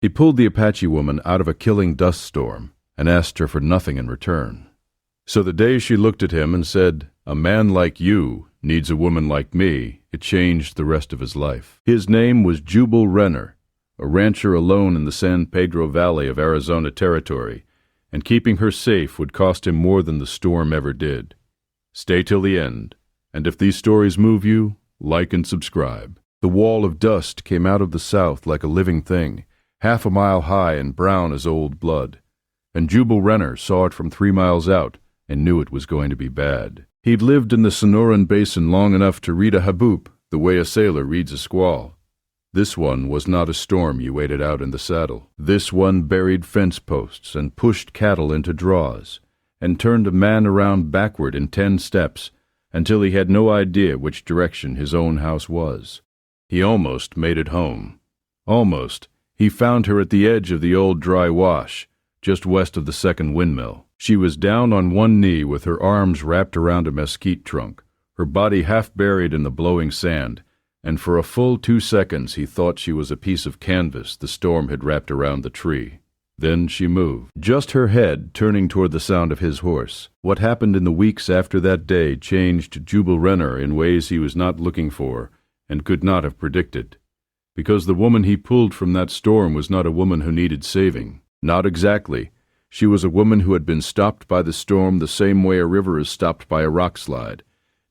He pulled the Apache woman out of a killing dust storm and asked her for nothing in return. So the day she looked at him and said, "A man like you needs a woman like me," it changed the rest of his life. His name was Jubal Renner, a rancher alone in the San Pedro Valley of Arizona Territory, and keeping her safe would cost him more than the storm ever did. Stay till the end, and if these stories move you, like and subscribe. The wall of dust came out of the south like a living thing, half a mile high and brown as old blood, and Jubal Renner saw it from 3 miles out and knew it was going to be bad. He'd lived in the Sonoran Basin long enough to read a haboob the way a sailor reads a squall. This one was not a storm you waited out in the saddle. This one buried fence posts and pushed cattle into draws, and turned a man around backward in 10 steps until he had no idea which direction his own house was. He almost made it home. Almost. He found her at the edge of the old dry wash, just west of the second windmill. She was down on one knee with her arms wrapped around a mesquite trunk, her body half buried in the blowing sand, and for a full 2 seconds he thought she was a piece of canvas the storm had wrapped around the tree. Then she moved, just her head turning toward the sound of his horse. What happened in the weeks after that day changed Jubal Renner in ways he was not looking for and could not have predicted. Because the woman he pulled from that storm was not a woman who needed saving. Not exactly. She was a woman who had been stopped by the storm the same way a river is stopped by a rock slide,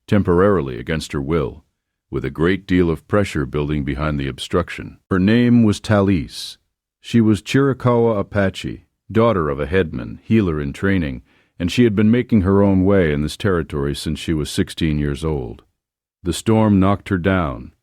temporarily against her will, with a great deal of pressure building behind the obstruction. Her name was Talise. She was Chiricahua Apache, daughter of a headman, healer in training, and she had been making her own way in this territory since she was 16 years old. The storm knocked her down.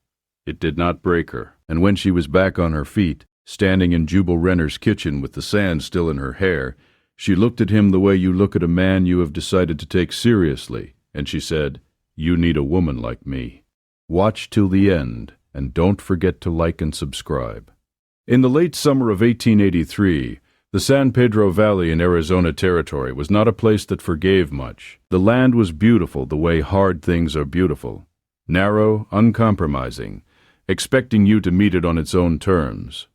It did not break her, and when she was back on her feet, standing in Jubal Renner's kitchen with the sand still in her hair, she looked at him the way you look at a man you have decided to take seriously, and she said, "You need a woman like me." Watch till the end, and don't forget to like and subscribe. In the late summer of 1883, the San Pedro Valley in Arizona Territory was not a place that forgave much. The land was beautiful the way hard things are beautiful, narrow, uncompromising, expecting you to meet it on its own terms.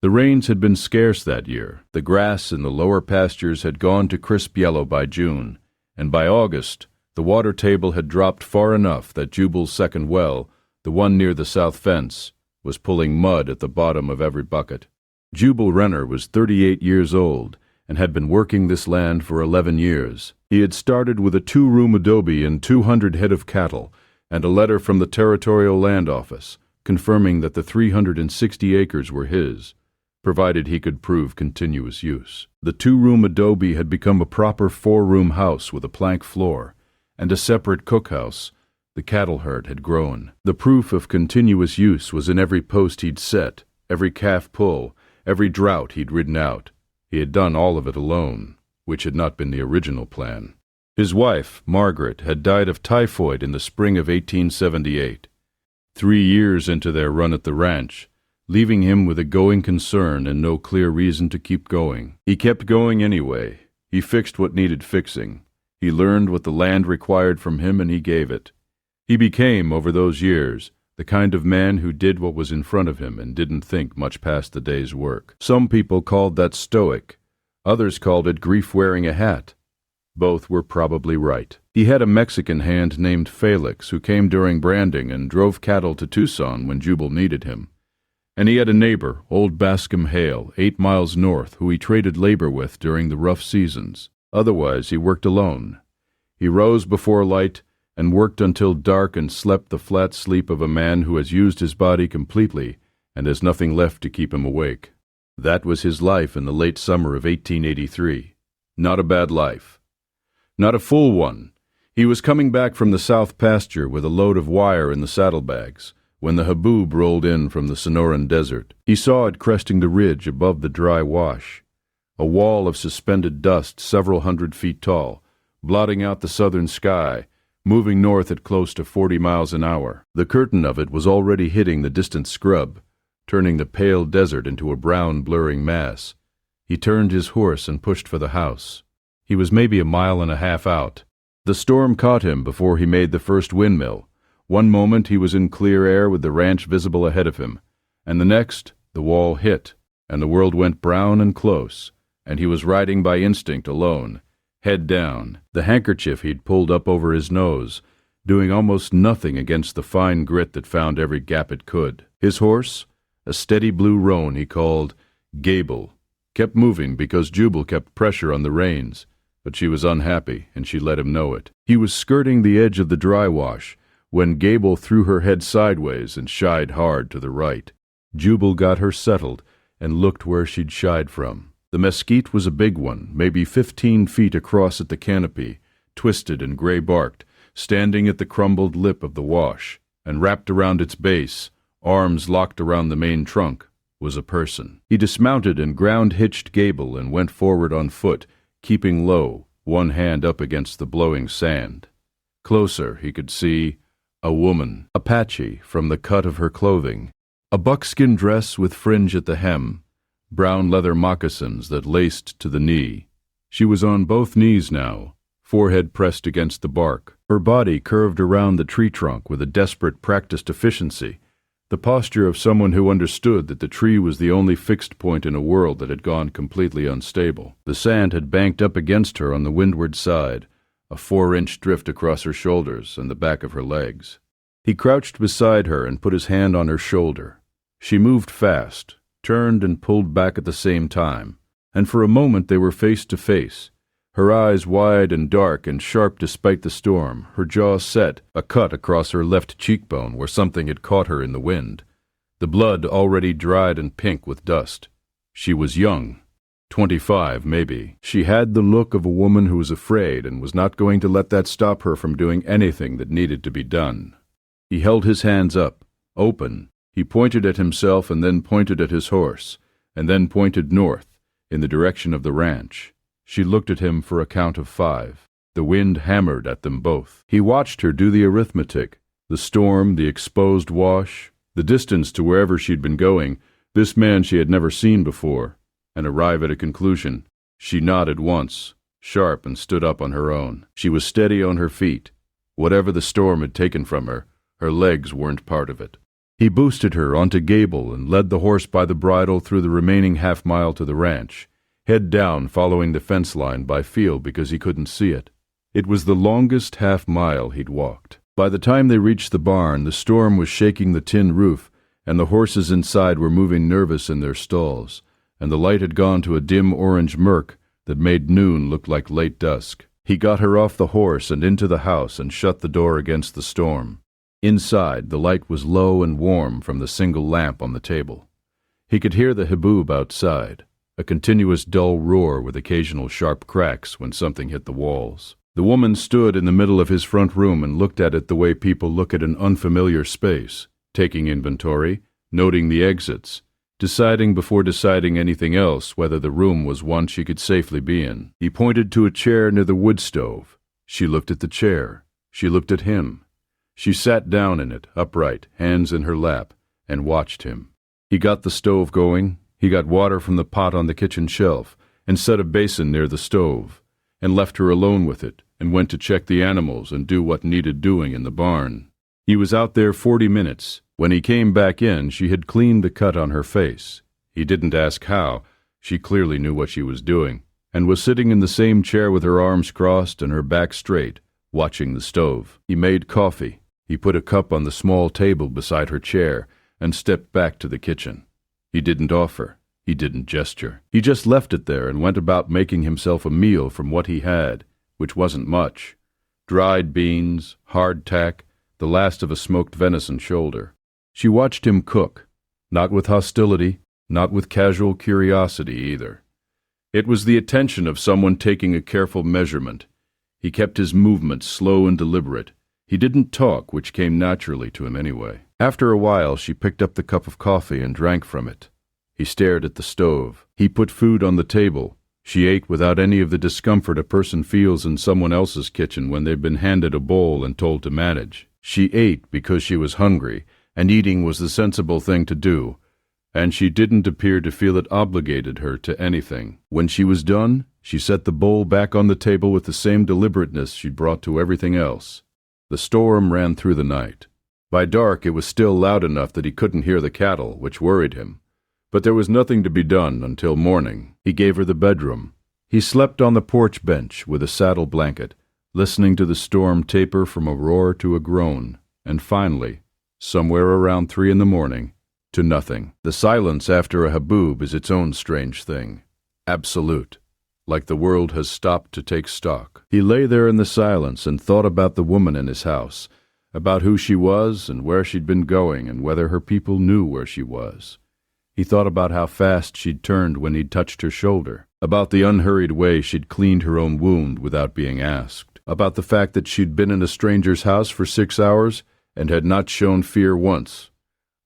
The rains had been scarce that year. The grass in the lower pastures had gone to crisp yellow by June, and by August the water table had dropped far enough that Jubal's second well, the one near the south fence, was pulling mud at the bottom of every bucket. Jubal Renner was 38 years old and had been working this land for 11 years. He had started with a 2-room adobe and 200 head of cattle, and a letter from the Territorial Land Office confirming that the 360 acres were his, provided he could prove continuous use. The 2-room adobe had become a proper 4-room house with a plank floor, and a separate cookhouse. The cattle herd had grown. The proof of continuous use was in every post he'd set, every calf pull, every drought he'd ridden out. He had done all of it alone, which had not been the original plan. His wife, Margaret, had died of typhoid in the spring of 1878. 3 years into their run at the ranch, leaving him with a going concern and no clear reason to keep going. He kept going anyway. He fixed what needed fixing. He learned what the land required from him, and he gave it. He became, over those years, the kind of man who did what was in front of him and didn't think much past the day's work. Some people called that stoic. Others called it grief-wearing a hat. Both were probably right. He had a Mexican hand named Felix who came during branding and drove cattle to Tucson when Jubal needed him. And he had a neighbor, old Bascom Hale, 8 miles north, who he traded labor with during the rough seasons. Otherwise, he worked alone. He rose before light and worked until dark and slept the flat sleep of a man who has used his body completely and has nothing left to keep him awake. That was his life in the late summer of 1883. Not a bad life. Not a full one. He was coming back from the south pasture with a load of wire in the saddlebags when the haboob rolled in from the Sonoran Desert. He saw it cresting the ridge above the dry wash, a wall of suspended dust several hundred feet tall, blotting out the southern sky, moving north at close to 40 miles an hour. The curtain of it was already hitting the distant scrub, turning the pale desert into a brown, blurring mass. He turned his horse and pushed for the house. He was maybe a mile and a half out. The storm caught him before he made the first windmill. One moment he was in clear air with the ranch visible ahead of him, and the next the wall hit. and the world went brown and close, and he was riding by instinct alone, head down, the handkerchief he'd pulled up over his nose, doing almost nothing against the fine grit that found every gap it could. His horse, a steady blue roan he called Gable, kept moving because Jubal kept pressure on the reins, but she was unhappy, and she let him know it. He was skirting the edge of the dry wash when Gable threw her head sideways and shied hard to the right. Jubal got her settled and looked where she'd shied from. The mesquite was a big one, maybe 15 feet across at the canopy, twisted and gray-barked, standing at the crumbled lip of the wash, and wrapped around its base, arms locked around the main trunk, was a person. He dismounted and ground-hitched Gable and went forward on foot, keeping low, one hand up against the blowing sand. Closer, he could see a woman, Apache, from the cut of her clothing, a buckskin dress with fringe at the hem, brown leather moccasins that laced to the knee. She was on both knees now, forehead pressed against the bark, her body curved around the tree trunk with a desperate practiced efficiency, the posture of someone who understood that the tree was the only fixed point in a world that had gone completely unstable. The sand had banked up against her on the windward side, a 4-inch drift across her shoulders and the back of her legs. He crouched beside her and put his hand on her shoulder. She moved fast, turned and pulled back at the same time, and for a moment they were face to face, her eyes wide and dark and sharp despite the storm, her jaw set, a cut across her left cheekbone where something had caught her in the wind, the blood already dried and pink with dust. She was young, 25 maybe. She had the look of a woman who was afraid and was not going to let that stop her from doing anything that needed to be done. He held his hands up, open. He pointed at himself and then pointed at his horse, and then pointed north, in the direction of the ranch. She looked at him for a count of 5. The wind hammered at them both. He watched her do the arithmetic, the storm, the exposed wash, the distance to wherever she'd been going, this man she had never seen before, and arrive at a conclusion. She nodded once, sharp, and stood up on her own. She was steady on her feet. Whatever the storm had taken from her, her legs weren't part of it. He boosted her onto Gable and led the horse by the bridle through the remaining half-mile to the ranch, head down following the fence line by feel because he couldn't see it. It was the longest half-mile he'd walked. By the time they reached the barn, the storm was shaking the tin roof, and the horses inside were moving nervous in their stalls, and the light had gone to a dim orange murk that made noon look like late dusk. He got her off the horse and into the house and shut the door against the storm. Inside, the light was low and warm from the single lamp on the table. He could hear the haboob outside, a continuous dull roar with occasional sharp cracks when something hit the walls. The woman stood in the middle of his front room and looked at it the way people look at an unfamiliar space, taking inventory, noting the exits, deciding before deciding anything else whether the room was one she could safely be in. He pointed to a chair near the wood stove. She looked at the chair. She looked at him. She sat down in it, upright, hands in her lap, and watched him. He got the stove going. He got water from the pot on the kitchen shelf and set a basin near the stove, and left her alone with it and went to check the animals and do what needed doing in the barn. He was out there 40 minutes. When he came back in, she had cleaned the cut on her face. He didn't ask how. She clearly knew what she was doing, and was sitting in the same chair with her arms crossed and her back straight, watching the stove. He made coffee. He put a cup on the small table beside her chair and stepped back to the kitchen. He didn't offer. He didn't gesture. He just left it there and went about making himself a meal from what he had, which wasn't much. Dried beans, hardtack, the last of a smoked venison shoulder. She watched him cook, not with hostility, not with casual curiosity either. It was the attention of someone taking a careful measurement. He kept his movements slow and deliberate. He didn't talk, which came naturally to him anyway. After a while, she picked up the cup of coffee and drank from it. He stared at the stove. He put food on the table. She ate without any of the discomfort a person feels in someone else's kitchen when they've been handed a bowl and told to manage. She ate because she was hungry, and eating was the sensible thing to do, and she didn't appear to feel it obligated her to anything. When she was done, she set the bowl back on the table with the same deliberateness she'd brought to everything else. The storm ran through the night. By dark, it was still loud enough that he couldn't hear the cattle, which worried him, But there was nothing to be done until morning. He gave her the bedroom. He slept on the porch bench with a saddle blanket, listening to the storm taper from a roar to a groan, and finally, somewhere around 3 a.m, to nothing. The silence after a haboob is its own strange thing. Absolute. Like the world has stopped to take stock. He lay there in the silence and thought about the woman in his house, about who she was and where she'd been going and whether her people knew where she was. He thought about how fast she'd turned when he'd touched her shoulder, about the unhurried way she'd cleaned her own wound without being asked, about the fact that she'd been in a stranger's house for 6 hours and had not shown fear once,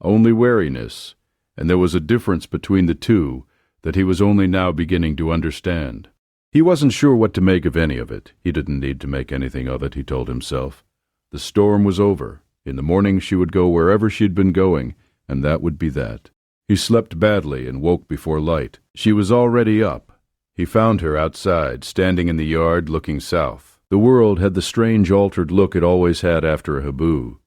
only wariness, and there was a difference between the two that he was only now beginning to understand. He wasn't sure what to make of any of it. He didn't need to make anything of it, he told himself. The storm was over. In the morning she would go wherever she'd been going, and that would be that. He slept badly and woke before light. She was already up. He found her outside, standing in the yard, looking south. The world had the strange altered look it always had after a haboob.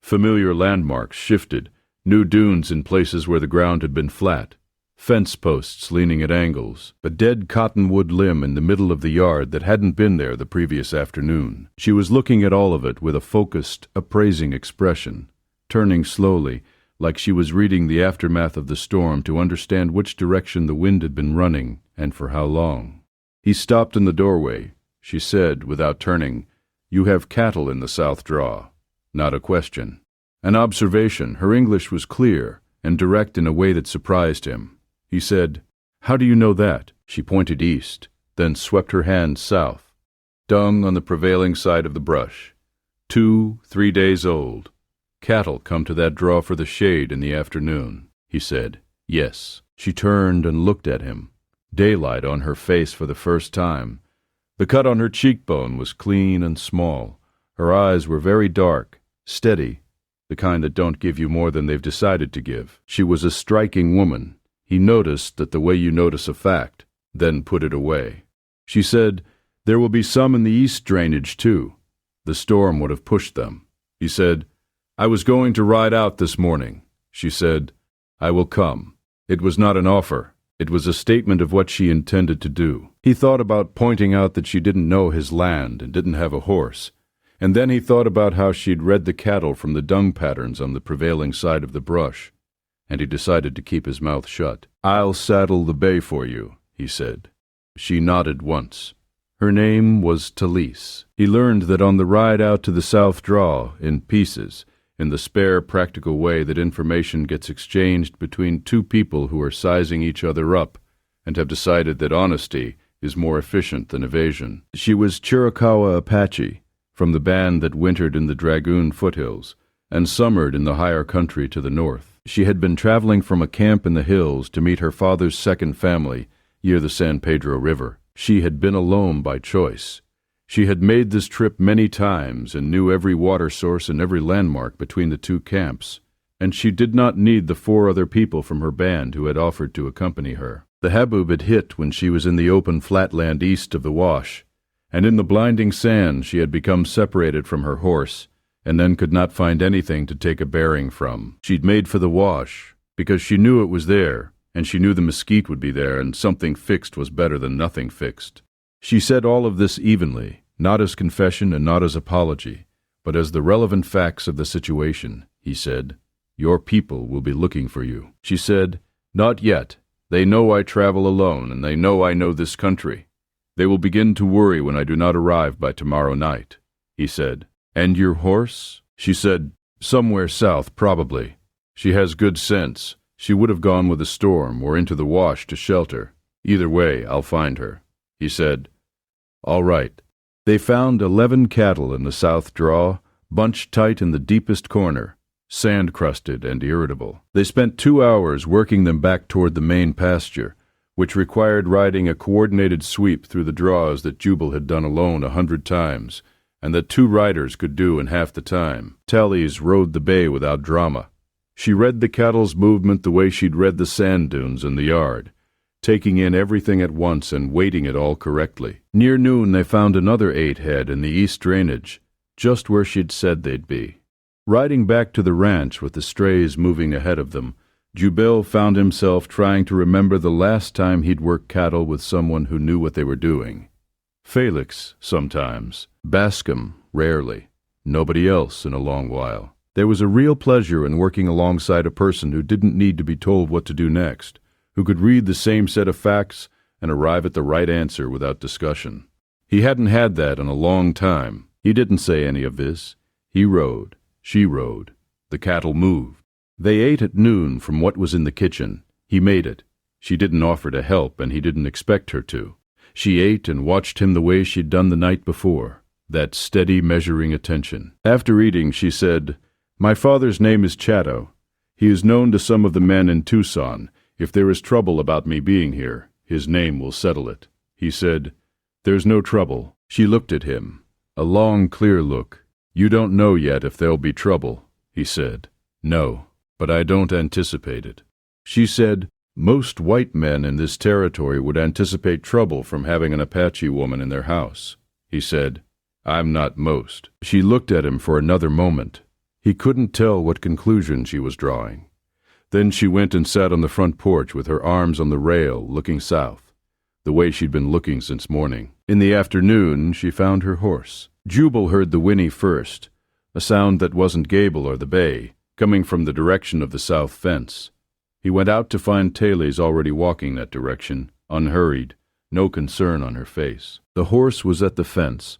Familiar landmarks shifted, new dunes in places where the ground had been flat, fence posts leaning at angles, a dead cottonwood limb in the middle of the yard that hadn't been there the previous afternoon. She was looking at all of it with a focused, appraising expression, turning slowly, like she was reading the aftermath of the storm to understand which direction the wind had been running and for how long. He stopped in the doorway. She said, without turning, "You have cattle in the South Draw." Not a question. An observation. Her English was clear and direct in a way that surprised him. He said, "How do you know that?" She pointed east, then swept her hand south. Dung on the prevailing side of the brush. 2-3 days old. Cattle come to that draw for the shade in the afternoon. He said, "Yes." She turned and looked at him. Daylight on her face for the first time. The cut on her cheekbone was clean and small. Her eyes were very dark, steady, the kind that don't give you more than they've decided to give. She was a striking woman. He noticed that the way you notice a fact, then put it away. She said, "There will be some in the east drainage, too." The storm would have pushed them. He said, "I was going to ride out this morning." She said, "I will come." It was not an offer. It was a statement of what she intended to do. He thought about pointing out that she didn't know his land and didn't have a horse. And then he thought about how she'd read the cattle from the dung patterns on the prevailing side of the brush. And he decided to keep his mouth shut. "I'll saddle the bay for you," he said. She nodded once. Her name was Talise. He learned that on the ride out to the South Draw, in pieces, in the spare, practical way that information gets exchanged between two people who are sizing each other up and have decided that honesty is more efficient than evasion. She was Chiricahua Apache, from the band that wintered in the Dragoon foothills and summered in the higher country to the north. She had been traveling from a camp in the hills to meet her father's second family near the San Pedro River. She had been alone by choice. She had made this trip many times and knew every water source and every landmark between the two camps, and she did not need the 4 other people from her band who had offered to accompany her. The haboob had hit when she was in the open flatland east of the wash, and in the blinding sand she had become separated from her horse, and then could not find anything to take a bearing from. She'd made for the wash, because she knew it was there, and she knew the mesquite would be there, and something fixed was better than nothing fixed. She said all of this evenly, not as confession and not as apology, but as the relevant facts of the situation. He said, "Your people will be looking for you." She said, "Not yet. They know I travel alone, and they know I know this country. They will begin to worry when I do not arrive by tomorrow night." He said, "And your horse?" She said, "Somewhere south, probably. She has good sense. She would have gone with a storm or into the wash to shelter. Either way, I'll find her." He said, "All right." They found 11 cattle in the South Draw, bunched tight in the deepest corner, sand-crusted and irritable. They spent 2 hours working them back toward the main pasture, which required riding a coordinated sweep through the draws that Jubal had done alone 100 times, and that 2 riders could do in half the time. Talise rode the bay without drama. She read the cattle's movement the way she'd read the sand dunes in the yard, taking in everything at once and weighting it all correctly. Near noon they found another 8 head in the east drainage, just where she'd said they'd be. Riding back to the ranch with the strays moving ahead of them, Jubal found himself trying to remember the last time he'd worked cattle with someone who knew what they were doing. Felix, sometimes. Bascom, rarely. Nobody else in a long while. There was a real pleasure in working alongside a person who didn't need to be told what to do next, who could read the same set of facts and arrive at the right answer without discussion. He hadn't had that in a long time. He didn't say any of this. He rode. She rode. The cattle moved. They ate at noon from what was in the kitchen. He made it. She didn't offer to help, and he didn't expect her to. She ate and watched him the way she'd done the night before, that steady measuring attention. After eating, she said, "My father's name is Chatto. He is known to some of the men in Tucson. If there is trouble about me being here, his name will settle it." He said, "There's no trouble." She looked at him. A long, clear look. "You don't know yet if there'll be trouble," he said. "No, but I don't anticipate it." She said, "Most white men in this territory would anticipate trouble from having an Apache woman in their house." He said, "I'm not most." She looked at him for another moment. He couldn't tell what conclusion she was drawing. Then she went and sat on the front porch with her arms on the rail, looking south, the way she'd been looking since morning. In the afternoon, she found her horse. Jubal heard the whinny first, a sound that wasn't Gable or the bay, coming from the direction of the south fence. He went out to find Talise already walking that direction, unhurried, no concern on her face. The horse was at the fence,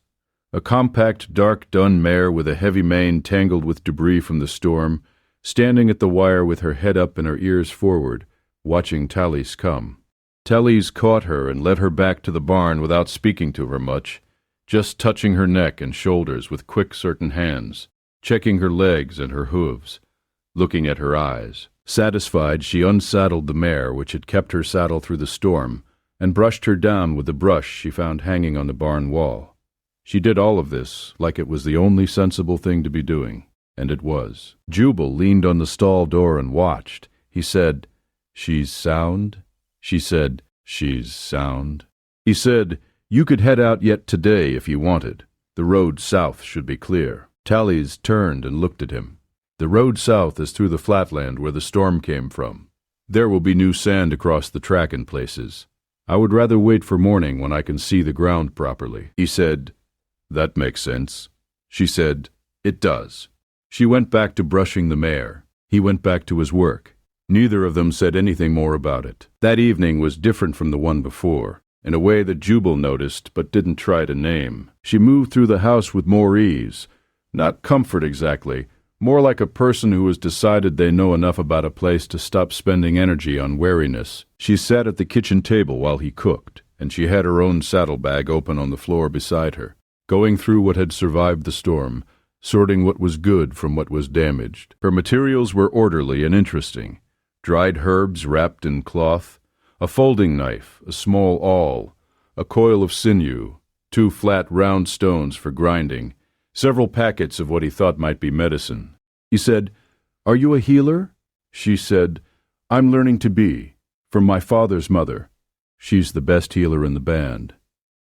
a compact, dark dun mare with a heavy mane tangled with debris from the storm, standing at the wire with her head up and her ears forward, watching Talise come. Talise caught her and led her back to the barn without speaking to her much, just touching her neck and shoulders with quick, certain hands, checking her legs and her hooves, looking at her eyes. Satisfied, she unsaddled the mare, which had kept her saddle through the storm, and brushed her down with the brush she found hanging on the barn wall. She did all of this like it was the only sensible thing to be doing, and it was. Jubal leaned on the stall door and watched. He said, "She's sound?" She said, "She's sound." He said, "You could head out yet today if you wanted. The road south should be clear." Talise turned and looked at him. "The road south is through the flatland where the storm came from. There will be new sand across the track in places. I would rather wait for morning when I can see the ground properly." He said, "That makes sense." She said, "It does." She went back to brushing the mare. He went back to his work. Neither of them said anything more about it. That evening was different from the one before, in a way that Jubal noticed but didn't try to name. She moved through the house with more ease. Not comfort exactly, more like a person who has decided they know enough about a place to stop spending energy on wariness. She sat at the kitchen table while he cooked, and she had her own saddlebag open on the floor beside her, going through what had survived the storm, sorting what was good from what was damaged. Her materials were orderly and interesting. Dried herbs wrapped in cloth, a folding knife, a small awl, a coil of sinew, 2 flat round stones for grinding, several packets of what he thought might be medicine. He said, "Are you a healer?" She said, "I'm learning to be, from my father's mother. She's the best healer in the band."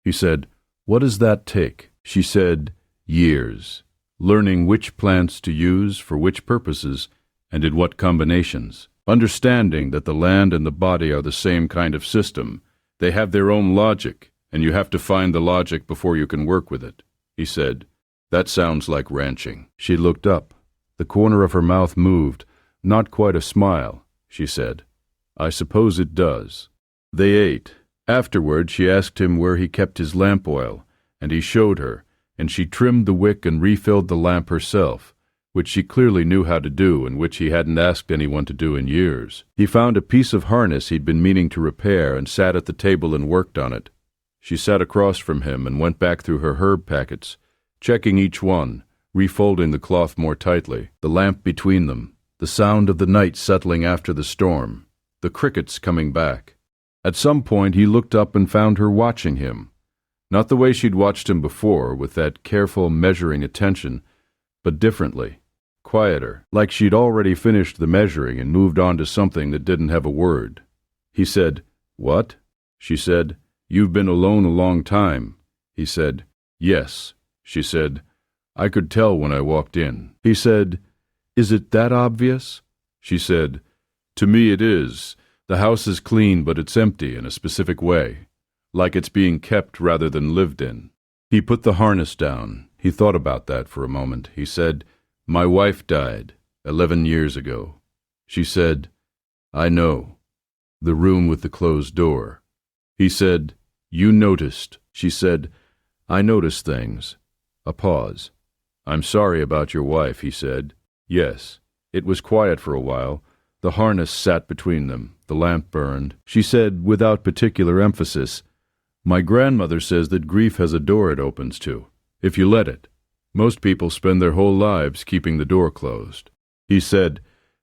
He said, "What does that take?" She said, "Years, learning which plants to use for which purposes and in what combinations. Understanding that the land and the body are the same kind of system. They have their own logic, and you have to find the logic before you can work with it." He said, "That sounds like ranching." She looked up. The corner of her mouth moved. "Not quite a smile," she said. "I suppose it does." They ate. Afterward, she asked him where he kept his lamp oil, and he showed her, and she trimmed the wick and refilled the lamp herself, which she clearly knew how to do and which he hadn't asked anyone to do in years. He found a piece of harness he'd been meaning to repair and sat at the table and worked on it. She sat across from him and went back through her herb packets, checking each one, refolding the cloth more tightly, the lamp between them, the sound of the night settling after the storm, the crickets coming back. At some point he looked up and found her watching him. Not the way she'd watched him before, with that careful, measuring attention, but differently, quieter, like she'd already finished the measuring and moved on to something that didn't have a word. He said, "What?" She said, "You've been alone a long time." He said, "Yes." She said, "I could tell when I walked in." He said, "Is it that obvious?" She said, To me it is. The house is clean, but it's empty in a specific way, like it's being kept rather than lived in. He put the harness down. He thought about that for a moment. He said, "My wife died 11 years ago." She said, "I know." The room with the closed door. He said, "You noticed." She said, "I notice things." A pause. "I'm sorry about your wife," he said. "Yes." It was quiet for a while. The harness sat between them. The lamp burned. She said, without particular emphasis, "My grandmother says that grief has a door it opens to, if you let it. Most people spend their whole lives keeping the door closed." He said,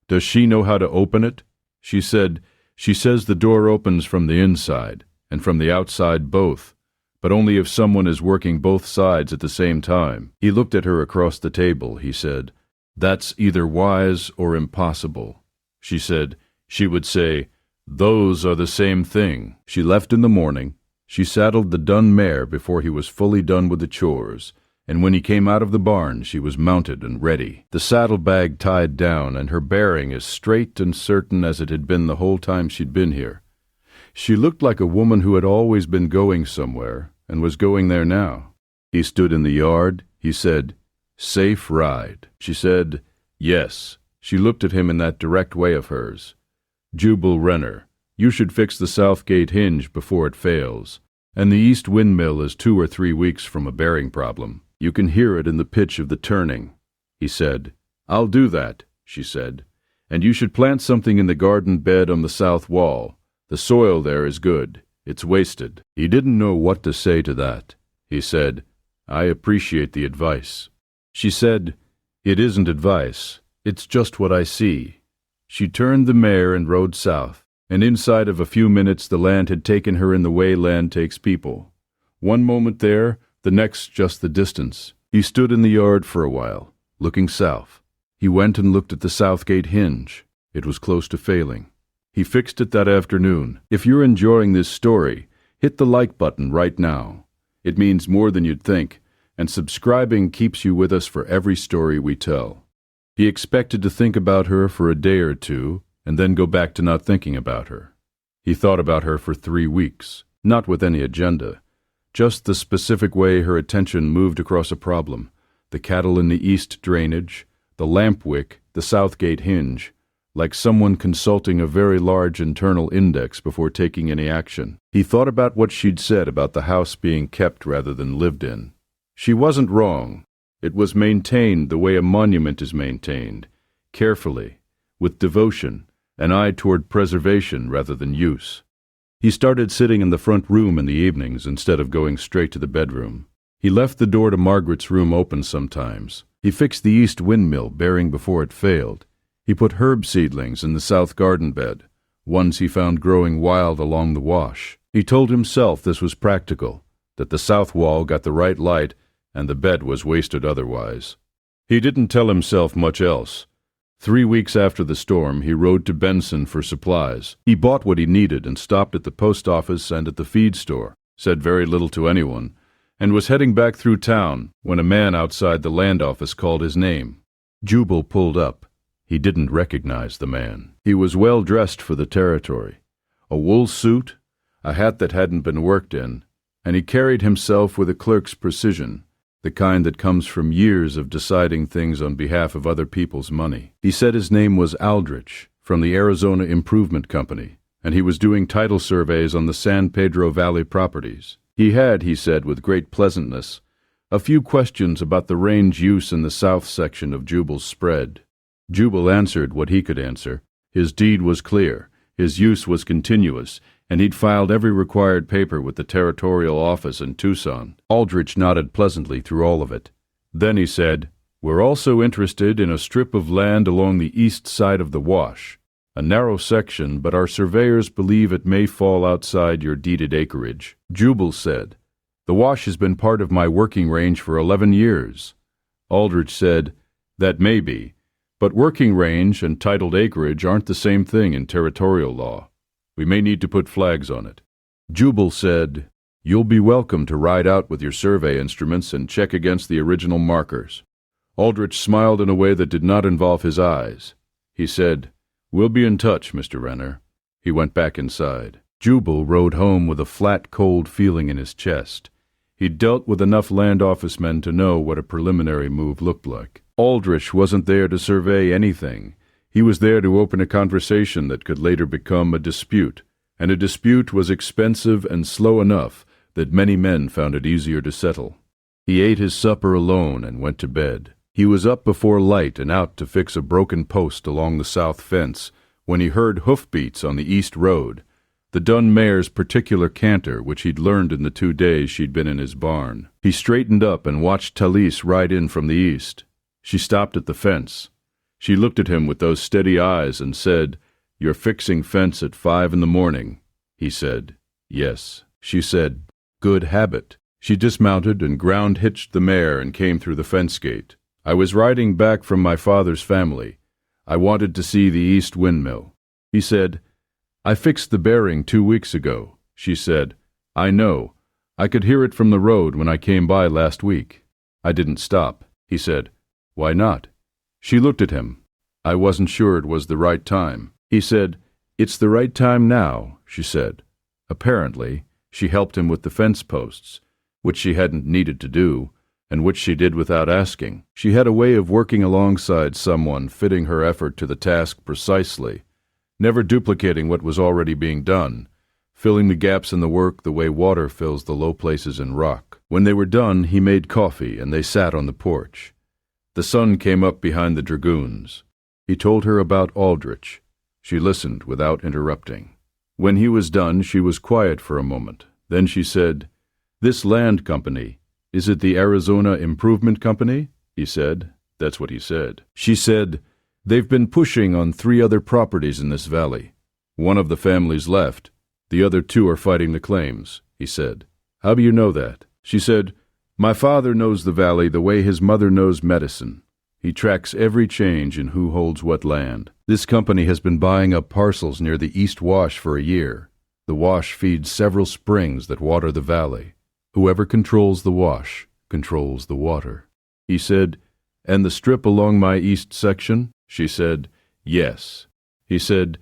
"Does she know how to open it?" She said, "She says the door opens from the inside, and from the outside both, but only if someone is working both sides at the same time." He looked at her across the table. He said, "That's either wise or impossible." She said, she would say, "Those are the same thing." She left in the morning. She saddled the dun mare before he was fully done with the chores, and when he came out of the barn she was mounted and ready, the saddlebag tied down, and her bearing as straight and certain as it had been the whole time she'd been here. She looked like a woman who had always been going somewhere, and was going there now. He stood in the yard. He said, "Safe ride." She said, "Yes." She looked at him in that direct way of hers. "Jubal Renner, you should fix the south gate hinge before it fails, and the east windmill is 2 or 3 weeks from a bearing problem. You can hear it in the pitch of the turning." He said, "I'll do that," she said, "and you should plant something in the garden bed on the south wall. The soil there is good. It's wasted." He didn't know what to say to that. He said, "I appreciate the advice." She said, "It isn't advice. It's just what I see." She turned the mare and rode south, and inside of a few minutes the land had taken her in the way land takes people. One moment there, the next just the distance. He stood in the yard for a while, looking south. He went and looked at the south gate hinge. It was close to failing. He fixed it that afternoon. If you're enjoying this story, hit the like button right now. It means more than you'd think, and subscribing keeps you with us for every story we tell. He expected to think about her for a day or two, and then go back to not thinking about her. He thought about her for 3 weeks, not with any agenda, just the specific way her attention moved across a problem, the cattle in the east drainage, the lamp wick, the south gate hinge, like someone consulting a very large internal index before taking any action. He thought about what she'd said about the house being kept rather than lived in. She wasn't wrong. It was maintained the way a monument is maintained, carefully, with devotion, an eye toward preservation rather than use. He started sitting in the front room in the evenings instead of going straight to the bedroom. He left the door to Margaret's room open sometimes. He fixed the east windmill bearing before it failed. He put herb seedlings in the south garden bed, ones he found growing wild along the wash. He told himself this was practical, that the south wall got the right light and the bed was wasted otherwise. He didn't tell himself much else. 3 weeks after the storm, he rode to Benson for supplies. He bought what he needed and stopped at the post office and at the feed store, said very little to anyone, and was heading back through town when a man outside the land office called his name. Jubal pulled up. He didn't recognize the man. He was well dressed for the territory. A wool suit, a hat that hadn't been worked in, and he carried himself with a clerk's precision, the kind that comes from years of deciding things on behalf of other people's money. He said his name was Aldrich, from the Arizona Improvement Company, and he was doing title surveys on the San Pedro Valley properties. He had, he said with great pleasantness, a few questions about the range use in the south section of Jubal's spread. Jubal answered what he could answer. His deed was clear, his use was continuous, and he'd filed every required paper with the territorial office in Tucson. Aldrich nodded pleasantly through all of it. Then he said, "We're also interested in a strip of land along the east side of the wash. A narrow section, but our surveyors believe it may fall outside your deeded acreage." Jubal said, "The wash has been part of my working range for 11 years. Aldrich said, "That may be, but working range and titled acreage aren't the same thing in territorial law. We may need to put flags on it." Jubal said, "You'll be welcome to ride out with your survey instruments and check against the original markers." Aldrich smiled in a way that did not involve his eyes. He said, "We'll be in touch, Mr. Renner." He went back inside. Jubal rode home with a flat, cold feeling in his chest. He'd dealt with enough land office men to know what a preliminary move looked like. Aldrich wasn't there to survey anything. He was there to open a conversation that could later become a dispute, and a dispute was expensive and slow enough that many men found it easier to settle. He ate his supper alone and went to bed. He was up before light and out to fix a broken post along the south fence when he heard hoofbeats on the east road, the dun mare's particular canter which he'd learned in the 2 days she'd been in his barn. He straightened up and watched Talise ride in from the east. She stopped at the fence. She looked at him with those steady eyes and said, "You're fixing fence at 5 in the morning." He said, "Yes." She said, "Good habit." She dismounted and ground-hitched the mare and came through the fence gate. "I was riding back from my father's family. I wanted to see the east windmill." He said, "I fixed the bearing 2 weeks ago." She said, "I know. I could hear it from the road when I came by last week." "I didn't stop." He said, "Why not?" She looked at him. "I wasn't sure it was the right time." He said, "It's the right time now," she said. Apparently, she helped him with the fence posts, which she hadn't needed to do, and which she did without asking. She had a way of working alongside someone, fitting her effort to the task precisely, never duplicating what was already being done, filling the gaps in the work the way water fills the low places in rock. When they were done, he made coffee, and they sat on the porch. The sun came up behind the dragoons. He told her about Aldrich. She listened without interrupting. When he was done, she was quiet for a moment. Then she said, "This land company, is it the Arizona Improvement Company?" He said, "That's what he said." She said, "They've been pushing on 3 other properties in this valley. One of the families left. The other 2 are fighting the claims." He said, "How do you know that?" She said, "My father knows the valley the way his mother knows medicine. He tracks every change in who holds what land. This company has been buying up parcels near the East Wash for a year. The wash feeds several springs that water the valley. Whoever controls the wash controls the water." He said, "And the strip along my east section?" She said, "Yes." He said,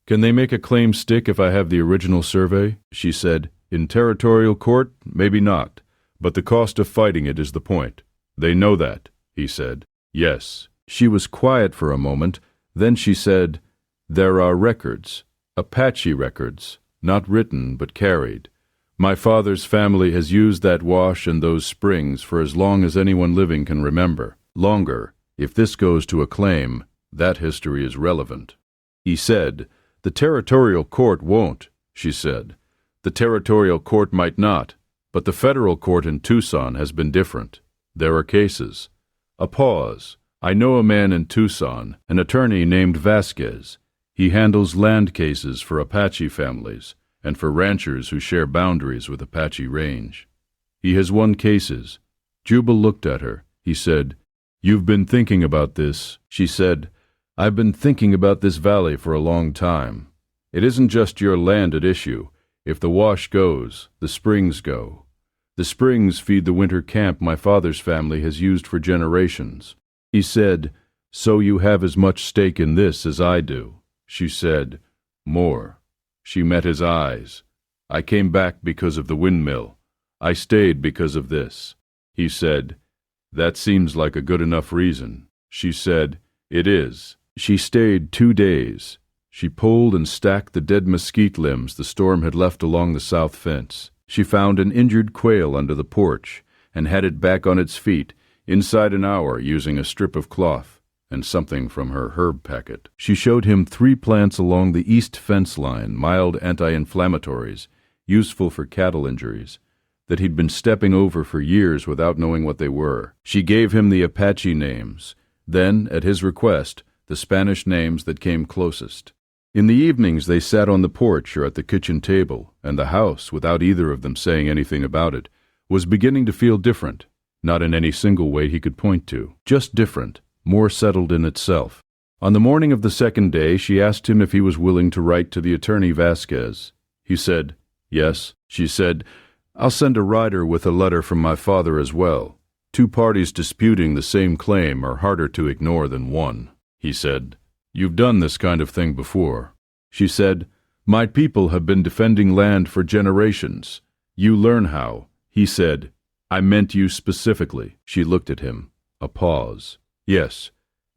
"Can they make a claim stick if I have the original survey?" She said, "In territorial court, maybe not, but the cost of fighting it is the point. They know that." He said, "Yes." She was quiet for a moment, then she said, "There are records, Apache records, not written but carried. My father's family has used that wash and those springs for as long as anyone living can remember. Longer. If this goes to a claim, that history is relevant." He said, "The territorial court won't," she said. "The territorial court might not, but the federal court in Tucson has been different. There are cases." A pause. "I know a man in Tucson, an attorney named Vasquez. He handles land cases for Apache families and for ranchers who share boundaries with Apache Range. He has won cases." Jubal looked at her. He said, "You've been thinking about this." She said, "I've been thinking about this valley for a long time. It isn't just your land at issue. If the wash goes, the springs go. The springs feed the winter camp my father's family has used for generations." He said, "So you have as much stake in this as I do." She said, "More." She met his eyes. "I came back because of the windmill. I stayed because of this." He said, "That seems like a good enough reason." She said, "It is." She stayed 2 days. She pulled and stacked the dead mesquite limbs the storm had left along the south fence. She found an injured quail under the porch and had it back on its feet inside an hour using a strip of cloth and something from her herb packet. She showed him 3 plants along the east fence line, mild anti-inflammatories, useful for cattle injuries, that he'd been stepping over for years without knowing what they were. She gave him the Apache names, then, at his request, the Spanish names that came closest. In the evenings they sat on the porch or at the kitchen table, and the house, without either of them saying anything about it, was beginning to feel different, not in any single way he could point to, just different, more settled in itself. On the morning of the second day she asked him if he was willing to write to the attorney Vasquez. He said, "Yes." She said, "I'll send a rider with a letter from my father as well. 2 parties disputing the same claim are harder to ignore than one." He said, "You've done this kind of thing before." She said, "My people have been defending land for generations. You learn how." He said, "I meant you specifically." She looked at him. A pause. "Yes,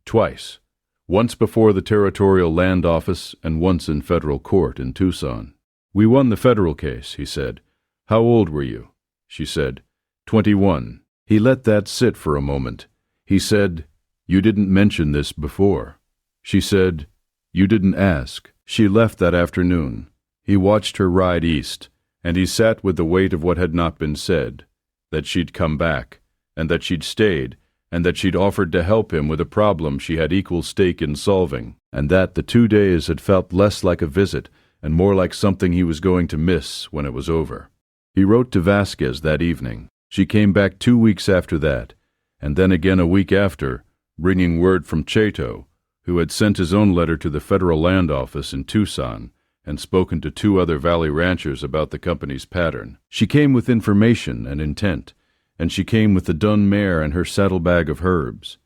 twice. Once before the Territorial Land Office and once in federal court in Tucson." "We won the federal case," he said. "How old were you?" She said, 21. He let that sit for a moment. He said, "You didn't mention this before." She said, "You didn't ask." She left that afternoon. He watched her ride east, and he sat with the weight of what had not been said, that she'd come back, and that she'd stayed, and that she'd offered to help him with a problem she had equal stake in solving, and that the 2 days had felt less like a visit and more like something he was going to miss when it was over. He wrote to Vasquez that evening. She came back 2 weeks after that, and then again a week after, bringing word from Chato, who had sent his own letter to the Federal Land Office in Tucson and spoken to 2 other valley ranchers about the company's pattern. She came with information and intent, and she came with the dun mare and her saddlebag of herbs.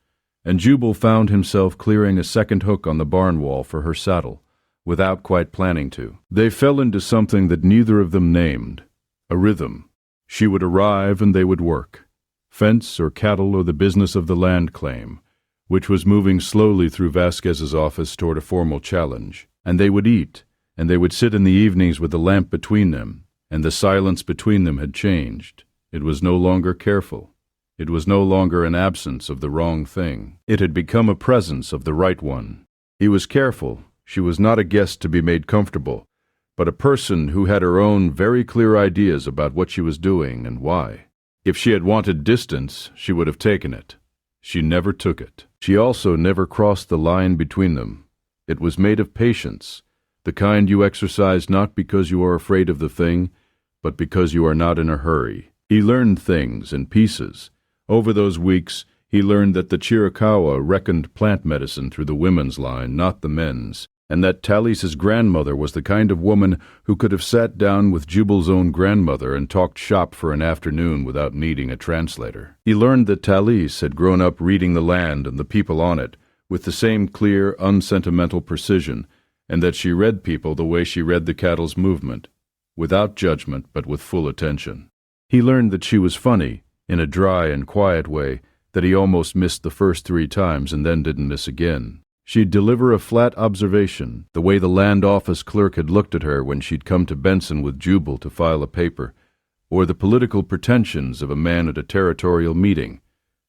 And Jubal found himself clearing a second hook on the barn wall for her saddle, without quite planning to. They fell into something that neither of them named, a rhythm. She would arrive and they would work. Fence or cattle or the business of the land claim, which was moving slowly through Vasquez's office toward a formal challenge. And they would eat, and they would sit in the evenings with the lamp between them, and the silence between them had changed. It was no longer careful. It was no longer an absence of the wrong thing. It had become a presence of the right one. He was careful. She was not a guest to be made comfortable, but a person who had her own very clear ideas about what she was doing and why. If she had wanted distance, she would have taken it. She never took it. She also never crossed the line between them. It was made of patience, the kind you exercise not because you are afraid of the thing, but because you are not in a hurry. He learned things in pieces. Over those weeks, he learned that the Chiricahua reckoned plant medicine through the women's line, not the men's, and that Talise's grandmother was the kind of woman who could have sat down with Jubal's own grandmother and talked shop for an afternoon without needing a translator. He learned that Talise had grown up reading the land and the people on it with the same clear, unsentimental precision, and that she read people the way she read the cattle's movement, without judgment but with full attention. He learned that she was funny, in a dry and quiet way that he almost missed the first 3 times and then didn't miss again. She'd deliver a flat observation, the way the land office clerk had looked at her when she'd come to Benson with Jubal to file a paper, or the political pretensions of a man at a territorial meeting,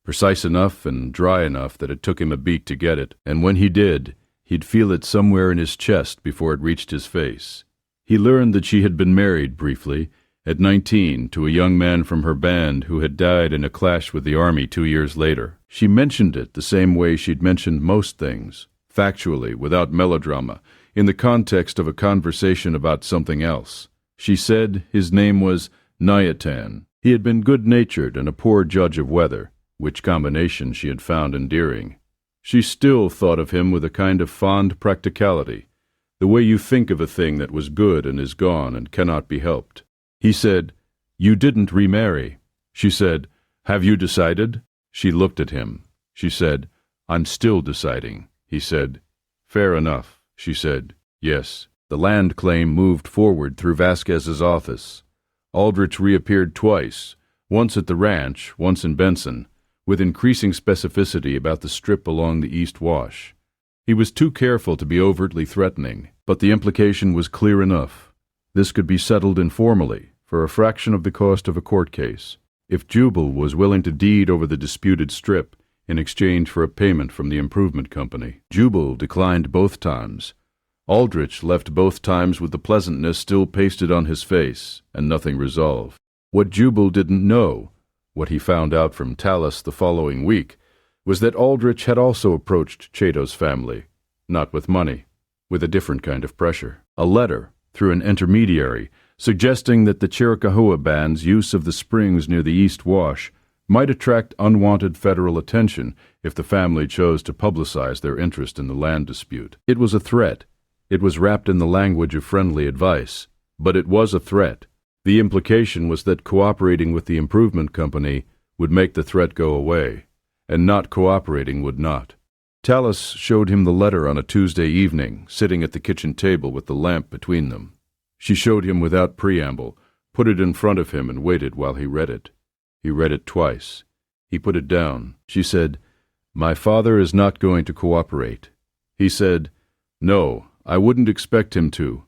precise enough and dry enough that it took him a beat to get it, and when he did, he'd feel it somewhere in his chest before it reached his face. He learned that she had been married briefly, at 19, to a young man from her band who had died in a clash with the army 2 years later. She mentioned it the same way she'd mentioned most things, factually, without melodrama, in the context of a conversation about something else. She said his name was Nayatan. He had been good-natured and a poor judge of weather, which combination she had found endearing. She still thought of him with a kind of fond practicality, the way you think of a thing that was good and is gone and cannot be helped. He said, "You didn't remarry." She said, "Have you decided?" She looked at him. She said, "I'm still deciding." He said, "Fair enough." She said, "Yes." The land claim moved forward through Vasquez's office. Aldrich reappeared twice, once at the ranch, once in Benson, with increasing specificity about the strip along the East Wash. He was too careful to be overtly threatening, but the implication was clear enough. This could be settled informally, for a fraction of the cost of a court case, if Jubal was willing to deed over the disputed strip in exchange for a payment from the improvement company. Jubal declined both times. Aldrich left both times with the pleasantness still pasted on his face, and nothing resolved. What Jubal didn't know, what he found out from Talise the following week, was that Aldrich had also approached Chato's family, not with money, with a different kind of pressure. A letter, through an intermediary, suggesting that the Chiricahua band's use of the springs near the East Wash might attract unwanted federal attention if the family chose to publicize their interest in the land dispute. It was a threat. It was wrapped in the language of friendly advice, but it was a threat. The implication was that cooperating with the improvement company would make the threat go away, and not cooperating would not. Talise showed him the letter on a Tuesday evening, sitting at the kitchen table with the lamp between them. She showed him without preamble, put it in front of him and waited while he read it. He read it twice. He put it down. She said, "My father is not going to cooperate." He said, "No, I wouldn't expect him to."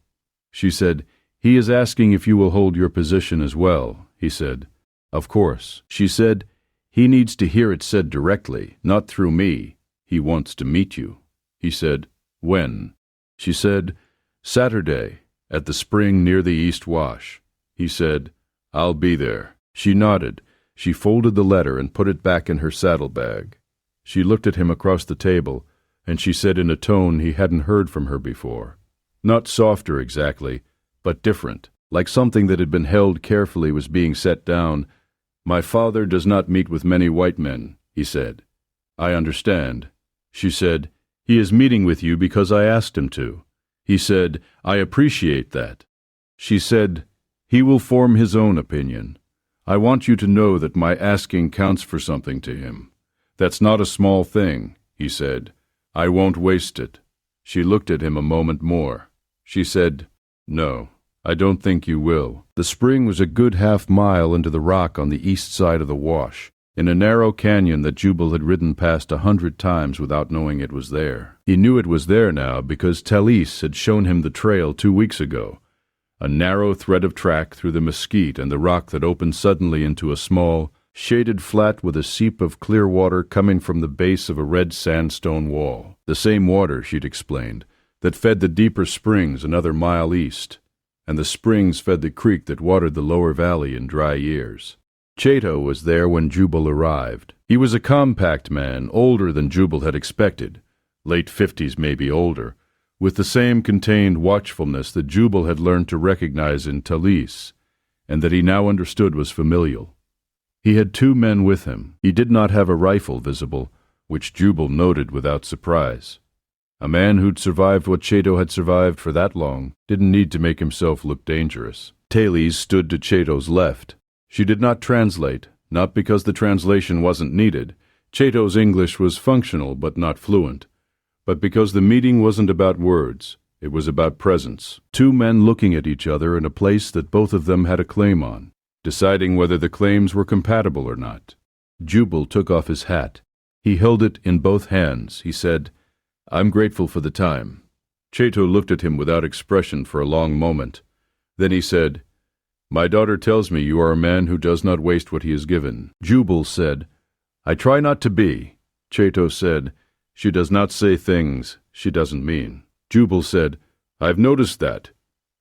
She said, "He is asking if you will hold your position as well." He said, "Of course." She said, "He needs to hear it said directly, not through me. He wants to meet you." He said, "When?" She said, "Saturday, at the spring near the East Wash." He said, "I'll be there." She nodded. She folded the letter and put it back in her saddlebag. She looked at him across the table, and she said in a tone he hadn't heard from her before. Not softer exactly, but different, like something that had been held carefully was being set down. "My father does not meet with many white men," he said. "I understand." She said, "He is meeting with you because I asked him to." He said, "I appreciate that." She said, "He will form his own opinion. I want you to know that my asking counts for something to him. That's not a small thing," he said. "I won't waste it." She looked at him a moment more. She said, "No, I don't think you will." The spring was a good half-mile into the rock on the east side of the wash, in a narrow canyon that Jubal had ridden past 100 times without knowing it was there. He knew it was there now because Talise had shown him the trail 2 weeks ago, a narrow thread of track through the mesquite and the rock that opened suddenly into a small, shaded flat with a seep of clear water coming from the base of a red sandstone wall. The same water, she'd explained, that fed the deeper springs another mile east, and the springs fed the creek that watered the lower valley in dry years. Chato was there when Jubal arrived. He was a compact man, older than Jubal had expected, late 50s maybe older, with the same contained watchfulness that Jubal had learned to recognize in Talise, and that he now understood was familial. He had 2 men with him. He did not have a rifle visible, which Jubal noted without surprise. A man who'd survived what Chato had survived for that long didn't need to make himself look dangerous. Talise stood to Chato's left. She did not translate, not because the translation wasn't needed. Chato's English was functional but not fluent, but because the meeting wasn't about words. It was about presence. 2 men looking at each other in a place that both of them had a claim on, deciding whether the claims were compatible or not. Jubal took off his hat. He held it in both hands. He said, "I'm grateful for the time." Chato looked at him without expression for a long moment. Then he said, "My daughter tells me you are a man who does not waste what he is given." Jubal said, "I try not to be." Chato said, "She does not say things she doesn't mean." Jubal said, "I've noticed that."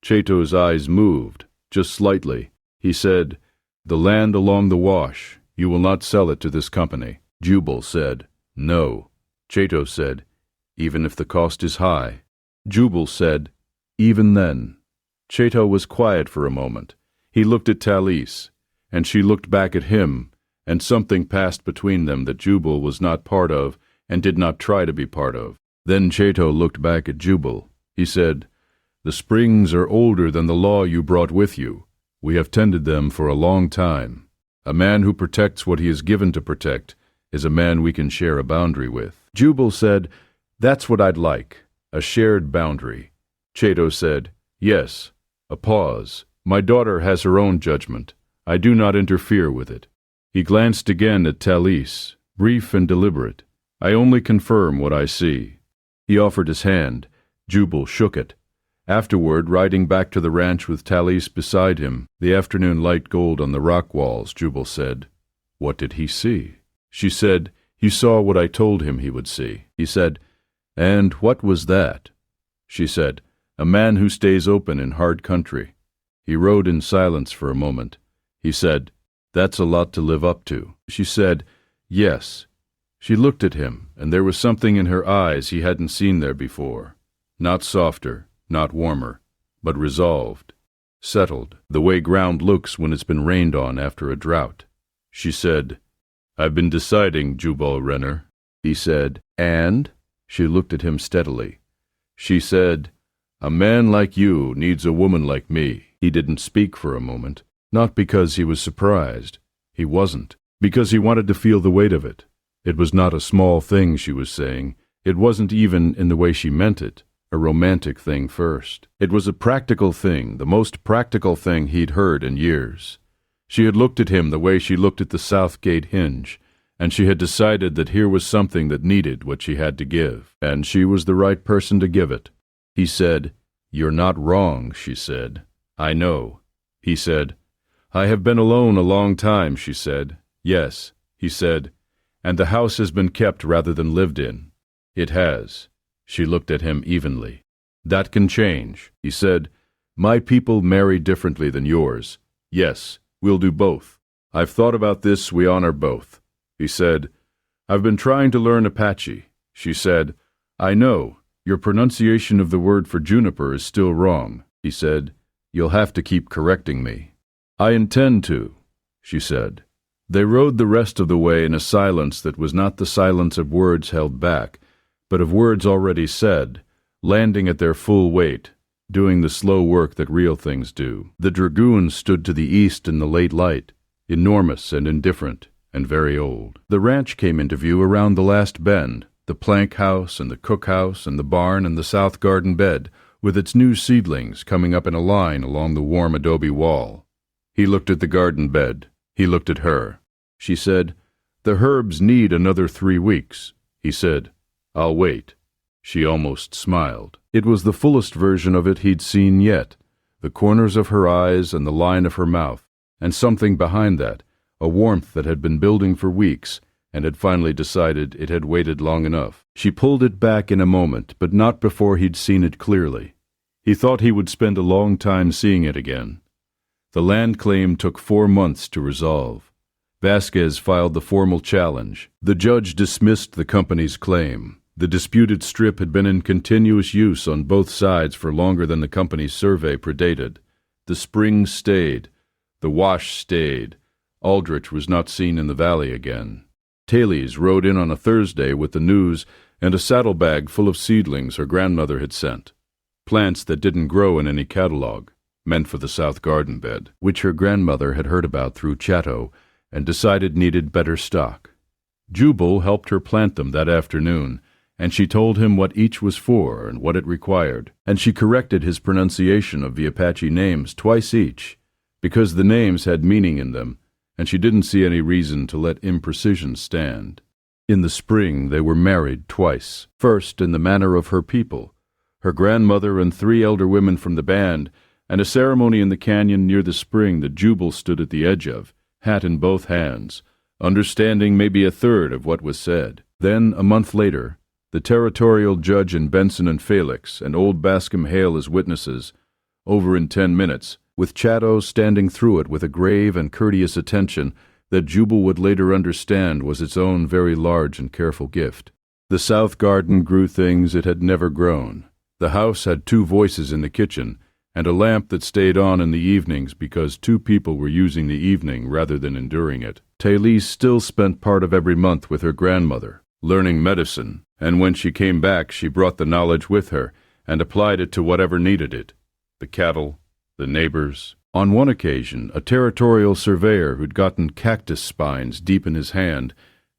Chato's eyes moved, just slightly. He said, "The land along the wash, you will not sell it to this company." Jubal said, "No." Chato said, "Even if the cost is high." Jubal said, "Even then." Chato was quiet for a moment. He looked at Talise, and she looked back at him, and something passed between them that Jubal was not part of and did not try to be part of. Then Chato looked back at Jubal. He said, "The springs are older than the law you brought with you. We have tended them for a long time. A man who protects what he is given to protect is a man we can share a boundary with." Jubal said, "That's what I'd like, a shared boundary." Chato said, "Yes." A pause. "My daughter has her own judgment. I do not interfere with it." He glanced again at Talise, brief and deliberate. "I only confirm what I see." He offered his hand. Jubal shook it. Afterward, riding back to the ranch with Talise beside him, the afternoon light gold on the rock walls, Jubal said, "What did he see?" She said, "He saw what I told him he would see." He said, "And what was that?" She said, "A man who stays open in hard country." He rode in silence for a moment. He said, "That's a lot to live up to." She said, "Yes." She looked at him, and there was something in her eyes he hadn't seen there before. Not softer, not warmer, but resolved, settled, the way ground looks when it's been rained on after a drought. She said, "I've been deciding, Jubal Renner." He said, "And?" She looked at him steadily. She said, "A man like you needs a woman like me." He didn't speak for a moment, not because he was surprised. He wasn't, because he wanted to feel the weight of it. It was not a small thing she was saying. It wasn't even in the way she meant it, a romantic thing first. It was a practical thing, the most practical thing he'd heard in years. She had looked at him the way she looked at the South Gate hinge, and she had decided that here was something that needed what she had to give, and she was the right person to give it. He said, "You're not wrong," she said. "I know." He said, "I have been alone a long time," she said. "Yes," he said, "and the house has been kept rather than lived in." "It has." She looked at him evenly. "That can change," he said. "My people marry differently than yours. Yes, we'll do both. I've thought about this, we honor both." He said, "I've been trying to learn Apache." She said, "I know. Your pronunciation of the word for juniper is still wrong." He said, "You'll have to keep correcting me." "I intend to," she said. They rode the rest of the way in a silence that was not the silence of words held back, but of words already said, landing at their full weight, doing the slow work that real things do. The dragoon stood to the east in the late light, enormous and indifferent, and very old. The ranch came into view around the last bend, the plank house and the cookhouse and the barn and the south garden bed, with its new seedlings coming up in a line along the warm adobe wall. He looked at the garden bed. He looked at her. She said, "The herbs need another 3 weeks." He said, "I'll wait." She almost smiled. It was the fullest version of it he'd seen yet, the corners of her eyes and the line of her mouth, and something behind that, a warmth that had been building for weeks, and had finally decided it had waited long enough. She pulled it back in a moment, but not before he'd seen it clearly. He thought he would spend a long time seeing it again. The land claim took 4 months to resolve. Vasquez filed the formal challenge. The judge dismissed the company's claim. The disputed strip had been in continuous use on both sides for longer than the company's survey predated. The spring stayed. The wash stayed. Aldrich was not seen in the valley again. Talise rode in on a Thursday with the news and a saddlebag full of seedlings her grandmother had sent. Plants that didn't grow in any catalog, meant for the south garden bed, which her grandmother had heard about through Chatto and decided needed better stock. Jubal helped her plant them that afternoon, and she told him what each was for and what it required, and she corrected his pronunciation of the Apache names twice each, because the names had meaning in them, and she didn't see any reason to let imprecision stand. In the spring they were married twice, first in the manner of her people, her grandmother and 3 elder women from the band, and a ceremony in the canyon near the spring that Jubal stood at the edge of, hat in both hands, understanding maybe a third of what was said. Then, a month later, the territorial judge in Benson and Felix and old Bascom Hale as witnesses, over in 10 minutes, with Chatto standing through it with a grave and courteous attention that Jubal would later understand was its own very large and careful gift. The south garden grew things it had never grown. The house had 2 voices in the kitchen, and a lamp that stayed on in the evenings because 2 people were using the evening rather than enduring it. Talise still spent part of every month with her grandmother, learning medicine, and when she came back she brought the knowledge with her and applied it to whatever needed it. The cattle, the neighbors. On one occasion, a territorial surveyor who'd gotten cactus spines deep in his hand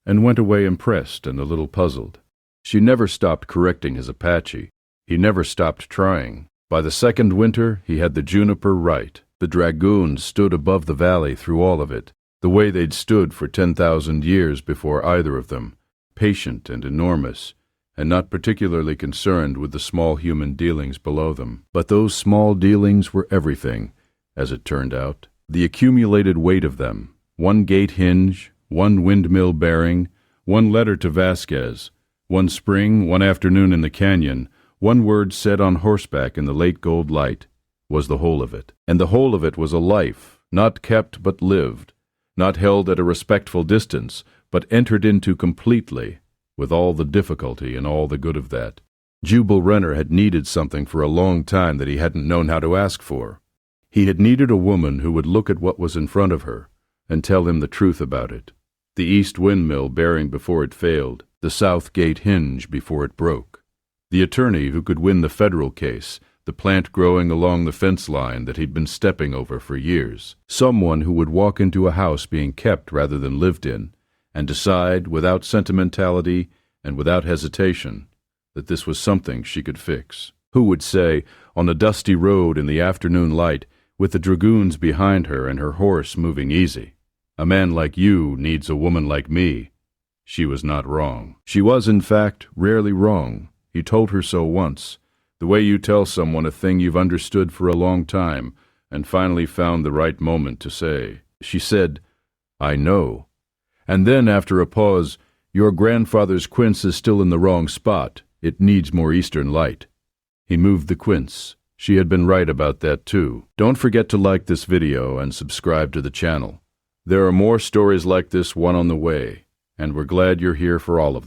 and went away impressed and a little puzzled. She never stopped correcting his Apache. He never stopped trying. By the second winter, he had the juniper right. The dragoons stood above the valley through all of it, the way they'd stood for 10,000 years before either of them, patient and enormous, and not particularly concerned with the small human dealings below them. But those small dealings were everything, as it turned out. The accumulated weight of them, 1 gate hinge, 1 windmill bearing, 1 letter to Vasquez, 1 spring, 1 afternoon in the canyon, 1 word said on horseback in the late gold light, was the whole of it. And the whole of it was a life, not kept but lived, not held at a respectful distance, but entered into completely, with all the difficulty and all the good of that. Jubal Renner had needed something for a long time that he hadn't known how to ask for. He had needed a woman who would look at what was in front of her and tell him the truth about it. The east windmill bearing before it failed, the south gate hinge before it broke. The attorney who could win the federal case, the plant growing along the fence line that he'd been stepping over for years. Someone who would walk into a house being kept rather than lived in, and decide, without sentimentality and without hesitation, that this was something she could fix. Who would say, on a dusty road in the afternoon light, with the dragoons behind her and her horse moving easy, "A man like you needs a woman like me." She was not wrong. She was, in fact, rarely wrong. He told her so once, the way you tell someone a thing you've understood for a long time and finally found the right moment to say. She said, "I know." And then, after a pause, "Your grandfather's quince is still in the wrong spot. It needs more eastern light." He moved the quince. She had been right about that too. Don't forget to like this video and subscribe to the channel. There are more stories like this one on the way, and we're glad you're here for all of them.